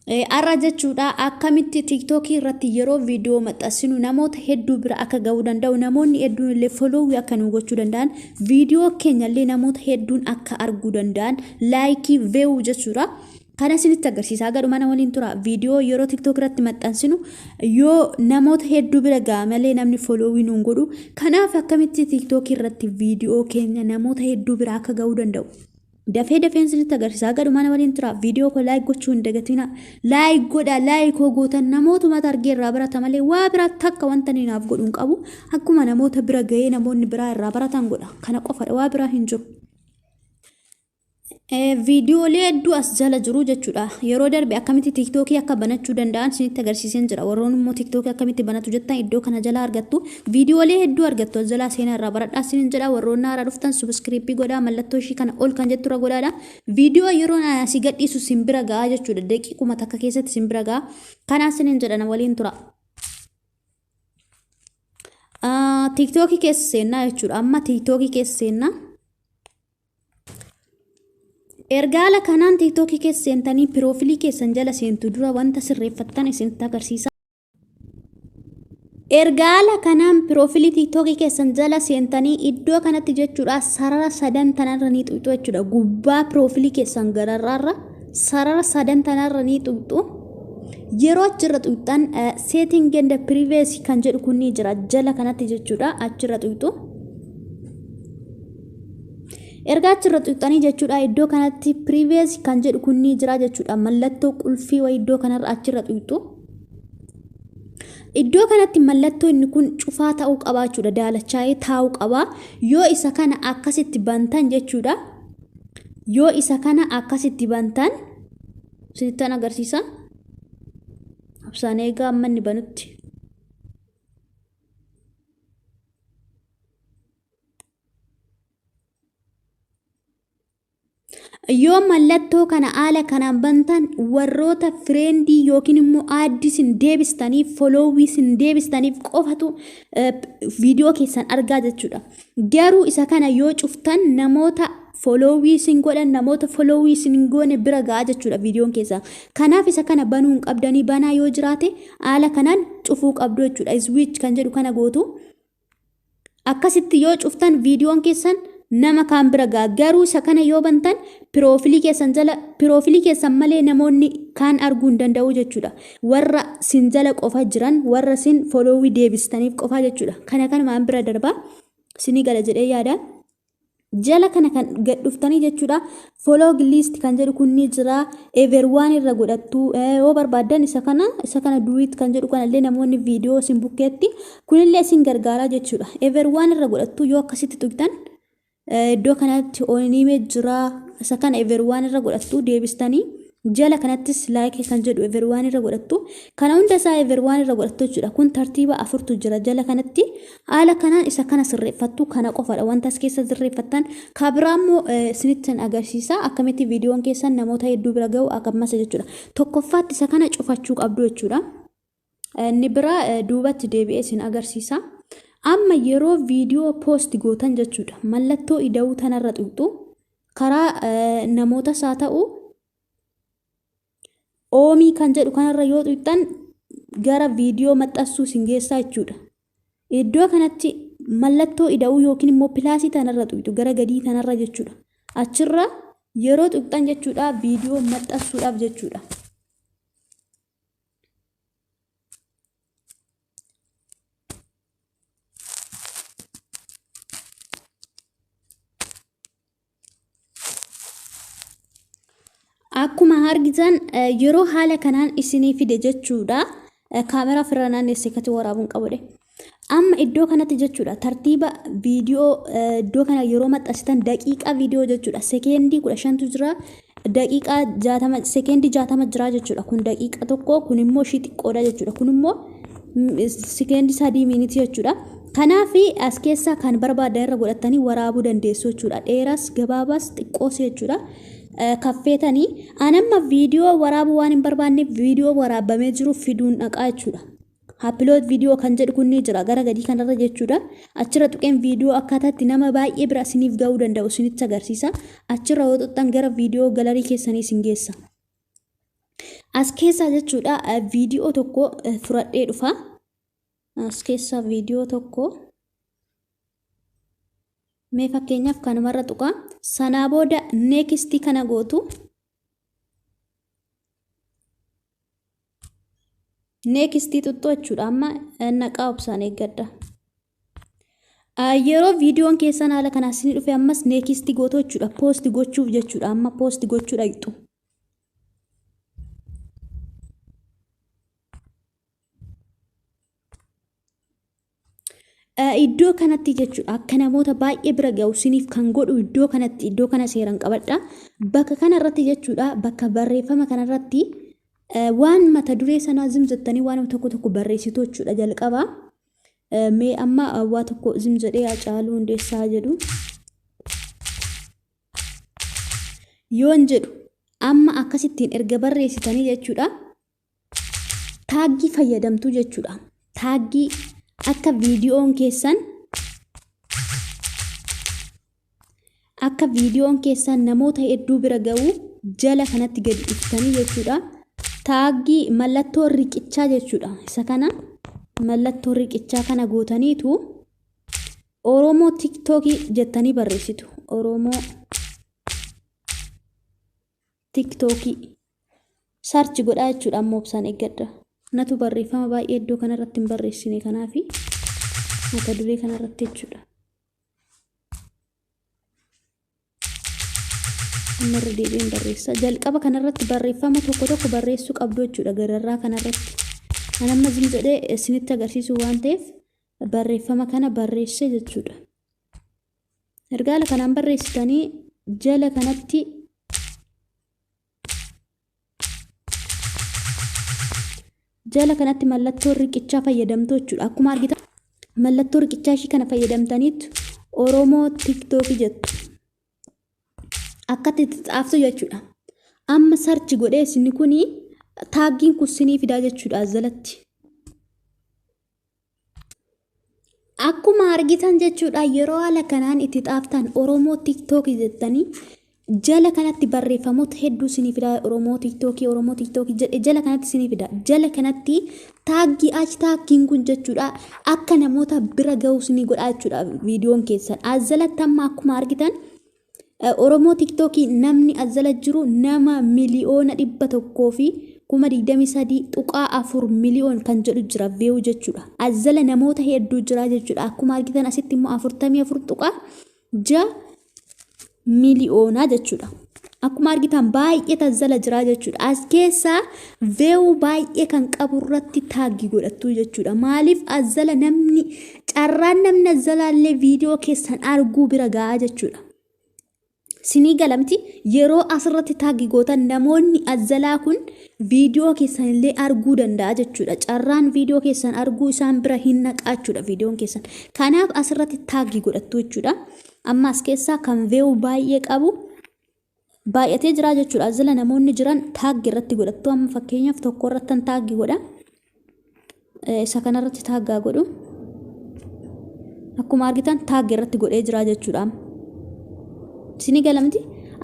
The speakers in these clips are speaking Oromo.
Arra jechuudha akkamitti TikTok irratti yeroo viidiyoo maxxansinu namoota hedduu bira akka ga'uu danda'u namoonni hedduun illee follow akka nu gochuu danda'an viidiyoo keenya illee namoota hedduun akka arguu danda'an laayikii veewu jechuudha. Kana isinitti agarsiisa gadhuma mana waliin tura viidiyoo yeroo TikTok irratti maxxansinu yoo namoota hedduu bira ga'a malee namni follow nu godhu kanaaf akkamitti TikTok irratti viidiyoo keenya namoota hedduu bira akka ga'uu danda'u. Dafee isinitti agarsiisa gadhuma mana waliin tura viidiyoo ko laayik gochuu hin dagatina laayik godha laayikoo gootan namootuma argee irraa barata malee waa biraa takka wanta ninaaf godhuun qabu akkuma namoota bira ga'ee namoonni biraa irraa baratan godha kana qofadha waa biraa hin jiru. Viidiyoolee hedduu as jala jiru jechuudha yeroo darbe akkamitti TikTokii akka banachuu danda'an isinitti agarsiiseen jira warroon immoo TikTokii akkamitti banatu jettan iddoo kana jala argattu viidiyoolee hedduu argattu as jala seenaa irraa baradhaa isiniin jedha warroon haaraa dhuftan subscribe godhaa mallattoo ishii kana ol kan jettu irra godhaadha viidiyoo yeroo si gadhiisu simbira ga'a jechuudha daqiiquma takka keessatti simbira ga'a kanaa isiniin jedhana waliin tura. TikTokii keessa seenaa jechuudha amma TikTokii keessa seenaa. Ergaala kanaan TikTokii keessa seentanii piroofilii keessan jala seentu dura wanta sirreeffattan isinitti agarsiisa. Ergaala kanaan piroofilii TikTokii keessan jala seentanii iddoo kanatti jechuudha sarara sadan tanarra ni xuqxu jechuudha gubbaa piroofilii keessan gararraarra sarara sadan tanarra ni xuqxu yeroo achirra xuqxan setting and privacy kan jedhu kun ni jira jala kanatti jechuudha achirra xuqxu. Erga achirra xuqxanii jechuudha iddoo kanatti privacy kan jedhu kun ni jira jechuudha mallattoo qulfii wa iddoo kanarra achirra xuqxu. Iddoo kanatti mallattoo inni kun cufaa ta'uu qaba jechuudha daalachaa'ee taa'uu qaba yoo isa kana akkasitti bantan jechuudha yoo isa kana akkasitti bantan sittan agarsiisa absaan eegaa amma inni banutti. Yoo mallattoo kana haala kanaan bantan warroota friendii yookiin immoo aaddii sin deebistaniif followii sin deebistaniif qofatu viidiyoo keessan argaa jechuudha. Garuu isa kana yoo cuftan namoota followii sin godhan namoota followii sin goone bira ga'a jechuudha viidiyoon keessa. Kanaaf isa kana banuun qabdanii banaa yoo jiraate haala kanaan cufuu qabdu jechuudha. Switch kan jedhu kana gootu. Akkasitti yoo cuftan viidiyoon keessan nama kaan bira ga'a garuu isa kana yoo bantan piroofilii keessan jala piroofilii keessan malee namoonni kaan arguu hin danda'u jechuudha warra sin jala qofa jiran warra sin followii deebistaniif qofa jechuudha kana maan bira darbaa sinii gala jedhee yaada jala kana kan gadhuftanii jechuudha follow list kan jedhu kun ni jira everyone irra godhattu yoo barbaadan isa kana duwit kan jedhu kanallee namoonni viidiyoo sin bukkeetti kunillee sin gargaaraa jechuudha everyone irra godhattu yoo akkasitti tuqtan iddoo kanatti oonimee jira isa kana everyone irra godhattu deebistanii jala kanattis like kan jedhu everyone irra godhattu kana hunda isaa everyone irra godhattu jechuudha kun tartiiba afurtu jira jala kanatti haala kanaan isa kana sirreeffattu kana qofadha wanta as keessa sirreeffattan kabiraammoo isinittin agarsiisa akkamitti viidiyoon keessan namoota hedduu bira ga'u akkamasa jechuudha tokkoffaatti isa kana cufachuu qabdu jechuudha inni bira duubatti deebi'ee isin agarsiisa. Amma yeroo viidiyoo post gootan jechuudha mallattoo ida'uu tanarra xuqxu karaa namoota isaa ta'u oomii kan jedhu kanarra yoo xuqxan gara viidiyoo maxxansuu sin geessaa jechuudha iddoo kanatti mallattoo ida'uu yookiin immoo pilaasii tanarra xuqxu gara gadii tanarra jechuudha achirra yeroo xuqxan jechuudha viidiyoo maxxansuudhaaf jechuudha. Akkuma argitan yeroo haala kanaan isinii fide jechuudha kaameraa firra naannessee kati waraabuun qabudha. Amma iddoo kanatti jechuudha tartiiba viidiyoo iddoo kana yeroo maxxansitan daqiiqaa viidiyoo jechuudha sekeendii 15tu jira daqiiqaa 60 sekeendii 60 jira jechuudha kun daqiiqa tokko kun immoo ishii xiqqoodha jechuudha kun immoo sekeendii 3 miinitii jechuudha. Kanaaf as keessa kan barbaadan irra godhatanii waraabuu dandeessu jechuudha dheeras gabaabaas xiqqoos jechuudha. Kaffeetanii anamma viidiyoo waraabuu waan hin barbaanneef viidiyoo waraabamee jiru fiduun dhaqaa jechuudha. Upload viidiyoo kan jedhu kun ni jira gara gadii kanarra jechuudha. Achirra tuqeen viidiyoo akkaataatti nama baay'ee bira isiniif ga'uu danda'u isinitti agarsiisa. Achirra yoo xuxxan gara viidiyoo galarii keessanii isin geessa. as keessaa jechuudha viidiyoo tokko fudhadhee dhufa. As keessaa viidiyoo tokko mee fakkeenyaaf kanumarra tuqa. Sanaa booda next kana gootu. Next tuttu jechuudha. Amma naqaa obsaan eeggadha. Yeroo viidiyoon keessan haala kanaa isin dhufe ammas next gootu jechuudha. Post gochuuf jechuudha. Amma post gochuudha dhaqxu. Iddoo kanatti jechuudha akka namoota baay'ee bira ga'u isiniif kan godhu iddoo kanatti iddoo kana seeran qabadha. Bakka kana irratti jechuudha bakka barreeffama kana irratti waan mata duree sanaa zimzattanii waan tokko tokko barreessitu jechuudha jalqaba. Mee amma waa tokko zimzadhee Hacaaluu Hundeessaa jedhu yoon jedhu amma akkasittiin erga barreessitanii jechuudha taaggii fayyadamtu jechuudha. Taaggii akka viidiyoon keessan namoota hedduu bira ga'u jala kanatti gadi dhiftanii jechuudha. Taaggii mallattoo riqichaa jechuudha. Isa kana mallattoo riqichaa kana gootaniitu Oromoo TikTok jettanii barreessitu. Oromoo TikTok search godhaa jechuudha. Ammoo obsaan eeggadha. Natu barreeffama baay'ee iddoo kana irratti hin barreessine kanaafi mata duree kana irratti jechuudha. Amarra deebiin barreessa. Jalqaba kana irratti barreeffama tokko tokko barreessuu qabdu jechuudha gararraa kana irratti. Ani amma zimzadhee isinitti agarsiisuu waan ta'eef barreeffama kana barreesse jechuudha. Ergaala kanaan barreessitanii jala kanatti mallattoo riqichaa fayyadamtu jechuudha. Akkuma argitan mallattoo riqichaa ishii kana fayyadamtaniitu Oromoo TikTok jettu. Akkatti xaaftu jechuudha. Amma search godhee isin kuni taaggiin kun isinii fidaa jechuudha jalatti. Akkuma argitan jechuudha yeroo haala kanaan itti xaaftan Oromoo TikTok jettanii jala kanatti barreeffamoota hedduu isinii fidaa. Oromoo TikTok jedhe jala kanatti isinii fidaa. Jala kanatti taaggii taaggiin kun jechuudha akka namoota bira ga'u isinii godhaa jechuudha viidiyoon keessan. Jalatti amma akkuma argitan Oromoo TikTok namni jala jiru nama miliyoona 123.4 miliyoon kan jedhu jira veewu jechuudha. Jala namoota hedduu jira jechuudha. Akkuma argitan asitti immoo 44.6 miliyoona jechuudha. Akkuma argitan baay'ee jala jira jechuudha. As keessa veewu baay'ee kan qabu irratti taaggii godhattu jechuudha. Maaliif jala namni carraan namni jalaallee viidiyoo keessan arguu bira ga'a jechuudha. Sinii galamti yeroo asirratti taaggii gootan namoonni jalaa kun viidiyoo keessan illee arguu danda'a jechuudha. Carraan viidiyoo keessan arguu isaan bira hin naqaa jechuudha viidiyoon keessan. Kanaaf asirratti taaggii godhattu jechuudha. Amma as keessaa kan veewu baay'ee qabu baay'atee jira jechuudha. Jala namoonni jiran taaggii irratti godhattu. Amma fakkeenyaaf tokko irratti taaggii godha. Isa kanarratti taaggaa godhu. Akkuma argitan taaggii irratti godhee jira jechuudha. Sinii galamti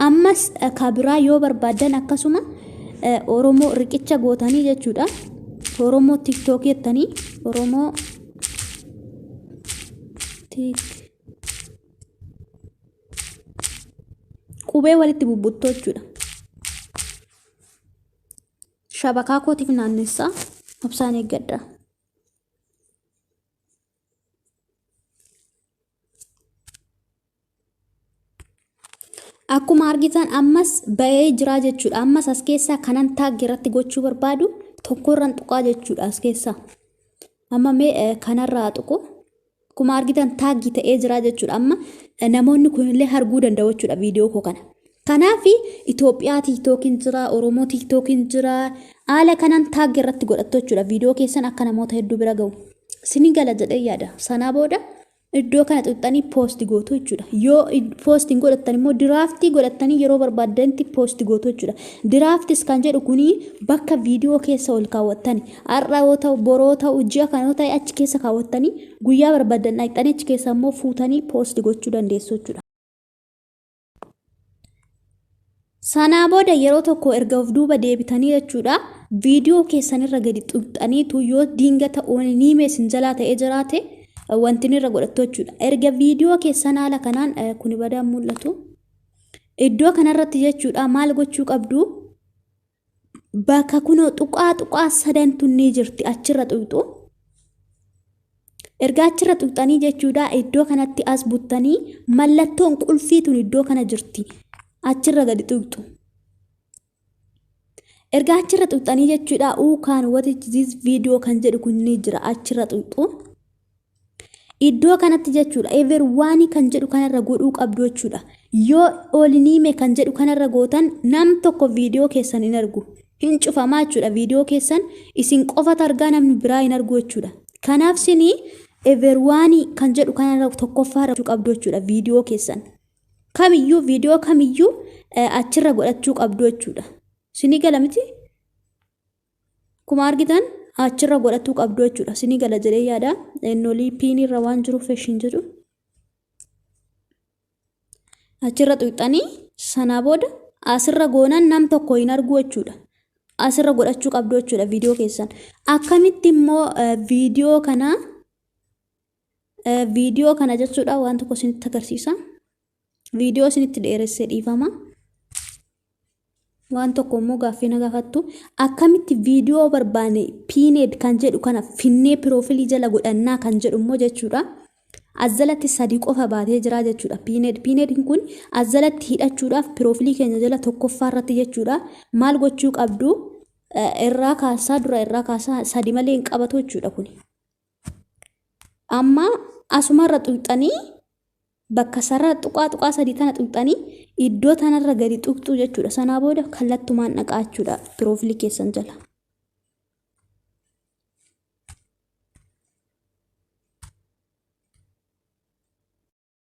ammas kabiraa yoo barbaadan akkasuma Oromoo riqicha gootanii jechuudha. Oromoo TikTok jettanii Oromoo qubee walitti bubbuttoo jechuudha. Shabakaa kootiif naannessaa obsaan eeggadha. Akkuma argitan ammas ba'ee jira jechuudha. Ammas as keessaa kanan taaggii irratti gochuu barbaadu tokkorraan tuqaa jechuudha as keessaa. Amma mee kanarraa tuqu. Akkuma argitan taaggii ta'ee jira jechuudha. Amma namoonni kunillee arguu danda'u jechuudha viidiyoo koo kana. Kanaaf Itoophiyaa TikTokiin jira, Oromoo TikTokiin jira. Haala kanan taaggii irratti godhattu jechuudha. Viidiyoo keessan akka namoota hedduu bira ga'u. Sinii gala jedhee yaada. Sanaa booda iddoo kana xuxxanii poosti gootu jechuudha. Yoo poostiin godhattan immoo diraaftii godhattanii yeroo barbaadanitti poosti gootu jechuudha. Diraaftis kan jedhu kuni bakka viidiyoo keessa ol kaawwattani. Har'a yoo ta'u, boroo ta'u, ji'a kan yoo ta'e achi keessa kaawwattanii guyyaa barbaadan dhaqxanii achi keessa immoo fuutanii poosti gochuu dandeessu jechuudha. Sanaa booda yeroo tokko erga of duuba deebitanii jechuudha. viidiyoo keessanirra gadi tuqxaniitu yoo dingata oonii meesin jalaa ta'ee jiraate wanti irra godhattu jechuudha. Erga viidiyoo keessan haala kanaan kuni badaan mul'atu. Iddoo kanarratti jechuudha maal gochuu qabdu? Bakka kunoo tuqaa sadantu ni jirti achirra tuqxu. Erga achirra tuqxanii jechuudha iddoo kanatti as buttanii mallattoon qulfiituun iddoo kana jirti. Achirra gadi tuqxu. Erga achirra tuqxanii jechuudha kan what is this video kan jedhu kun ni jira achirra tuqxu. Iddoo kanatti jechuudha everyone kan jedhu kanarra godhuu qabdu jechuudha. Yoo ooliniime kan jedhu kanarra gootan nam tokko viidiyoo keessan hin argu. Hin cufamaa jechuudha viidiyoo keessan isin qofatu argaa namni biraa hin argu jechuudha. Kanaaf sini everyone kan jedhu kanarra tokkoffaa godhuu qabdu jechuudha viidiyoo keessan. Kamiyyuu viidiyoo kamiyyuu achirra godhachuu qabdu jechuudha. Sini gala miti? Kuma argitan achirra godhachuu qabdu jechuudha. Sini gala jedhee yaada. Ennolii piin irra waan jiru fashion jedhu. Achirra tuqxanii sana booda asirra goonan nam tokko hin argu jechuudha. Asirra godhachuu qabdu jechuudha viidiyoo keessan. Akkamitti immoo viidiyoo kana jechuudha waan tokko isinitti agarsiisa. Viidiyoo isinitti dheeressee dhiifama. Waan tokko immoo gaaffii na gaafattu akkamitti viidiyoo barbaane piineed kan jedhu kana finnee piroofilii jala godhannaa kan jedhu immoo jechuudha. Azalatti sadii qofa baatee jira jechuudha. Piineed kun azalatti hidhachuudhaaf piroofilii keenya jala tokkoffaa irratti jechuudha. Maal gochuu qabdu? Irraa kaasaa sadii malee hin qabatu jechuudha kuni. Amma asumarra tuqxanii bakka sarara tuqaa sadii tana tuqxanii iddoo tanarra gadi tuqxu jechuudha. Sanaa booda kallattumaan dhaqaa jechuudha piroofilii keessan jala.